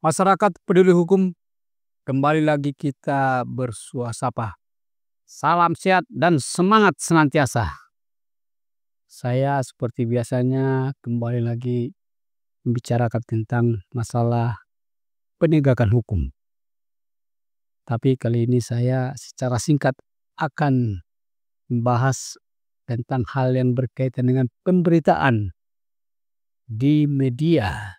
Masyarakat peduli hukum, kembali lagi kita bersuasapa. Salam sehat dan semangat senantiasa. Saya seperti biasanya kembali lagi membicarakan tentang masalah penegakan hukum. Tapi kali ini saya secara singkat akan membahas tentang hal yang berkaitan dengan pemberitaan di media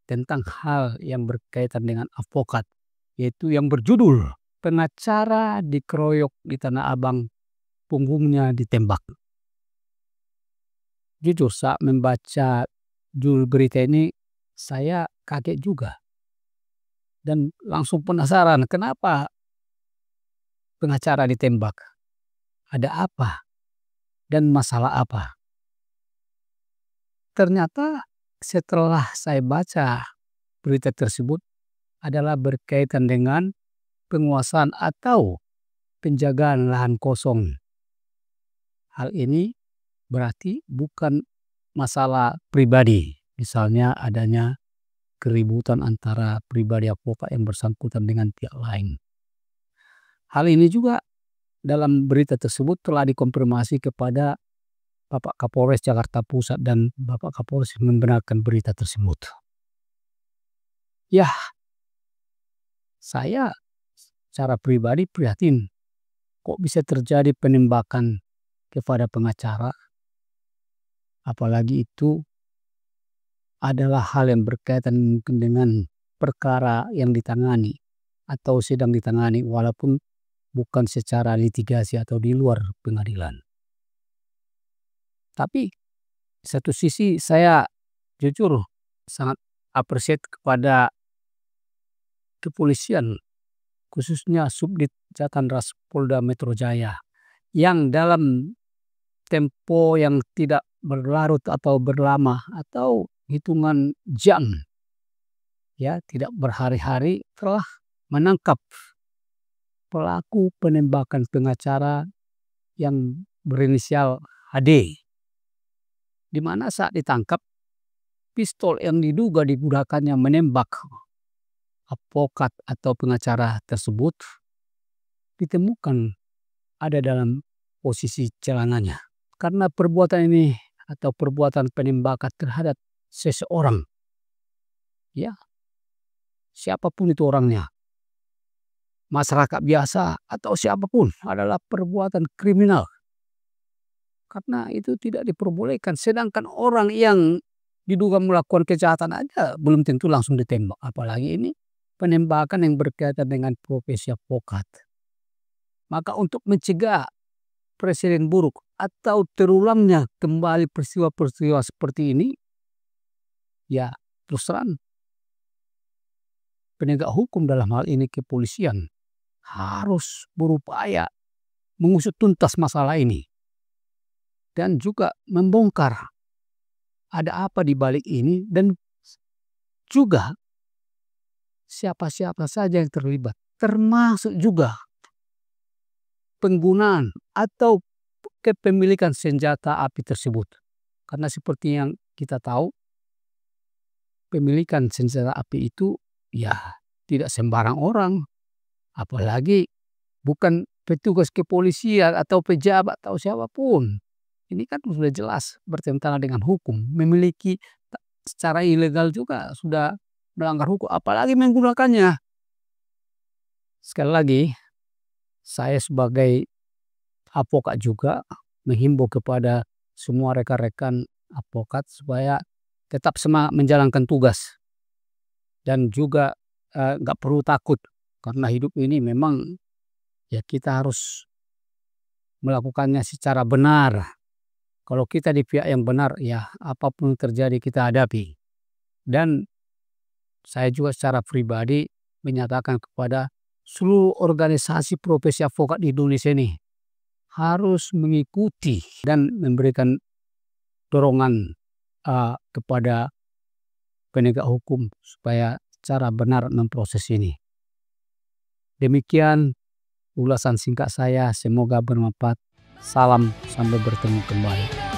tentang hal yang berkaitan dengan advokat, yaitu yang berjudul "Pengacara Dikeroyok di Tanah Abang, Punggungnya Ditembak". Jujur saat membaca judul berita ini saya kaget juga dan langsung penasaran kenapa pengacara ditembak, ada apa dan masalah apa. Ternyata setelah saya baca berita tersebut adalah berkaitan dengan penguasaan atau penjagaan lahan kosong. Hal ini berarti bukan masalah pribadi, misalnya adanya keributan antara pribadi advokat yang bersangkutan dengan pihak lain. Hal ini juga dalam berita tersebut telah dikonfirmasi kepada Bapak Kapolres Jakarta Pusat dan Bapak Kapolres membenarkan berita tersebut. Ya, saya secara pribadi prihatin kok bisa terjadi penembakan kepada pengacara, apalagi itu adalah hal yang berkaitan mungkin dengan perkara yang ditangani atau sedang ditangani walaupun bukan secara litigasi atau di luar pengadilan. Tapi di satu sisi saya jujur sangat appreciate kepada kepolisian, khususnya Subdit Jatan Ras Polda Metro Jaya, yang dalam tempo yang tidak berlarut atau berlama atau hitungan jam, ya tidak berhari-hari, telah menangkap pelaku penembakan pengacara yang berinisial HD, di mana saat ditangkap pistol yang diduga digunakannya menembak advokat atau pengacara tersebut ditemukan ada dalam posisi celananya. Karena perbuatan ini atau perbuatan penembakan terhadap seseorang, ya siapapun itu orangnya, masyarakat biasa atau siapapun, adalah perbuatan kriminal. Karena itu tidak diperbolehkan. Sedangkan orang yang diduga melakukan kejahatan aja belum tentu langsung ditembak. Apalagi ini penembakan yang berkaitan dengan profesi advokat. Maka untuk mencegah presiden buruk atau terulangnya kembali peristiwa-peristiwa seperti ini, ya terus terang penegak hukum dalam hal ini kepolisian harus berupaya mengusut tuntas masalah ini dan juga membongkar ada apa di balik ini dan juga siapa-siapa saja yang terlibat, termasuk juga penggunaan atau kepemilikan senjata api tersebut. Karena seperti yang kita tahu, pemilikan senjata api itu ya tidak sembarang orang, apalagi bukan petugas kepolisian atau pejabat atau siapapun. Ini kan sudah jelas bertentangan dengan hukum. Memiliki secara ilegal juga sudah melanggar hukum, apalagi menggunakannya. Sekali lagi, saya sebagai advokat juga menghimbau kepada semua rekan-rekan advokat supaya tetap semangat menjalankan tugas. Dan juga nggak perlu takut, karena hidup ini memang ya kita harus melakukannya secara benar. Kalau kita di pihak yang benar, ya apapun yang terjadi kita hadapi. Dan saya juga secara pribadi menyatakan kepada seluruh organisasi profesi advokat di Indonesia ini harus mengikuti dan memberikan dorongan kepada penegak hukum supaya secara benar memproses ini. Demikian ulasan singkat saya, semoga bermanfaat. Salam, sampai bertemu kembali.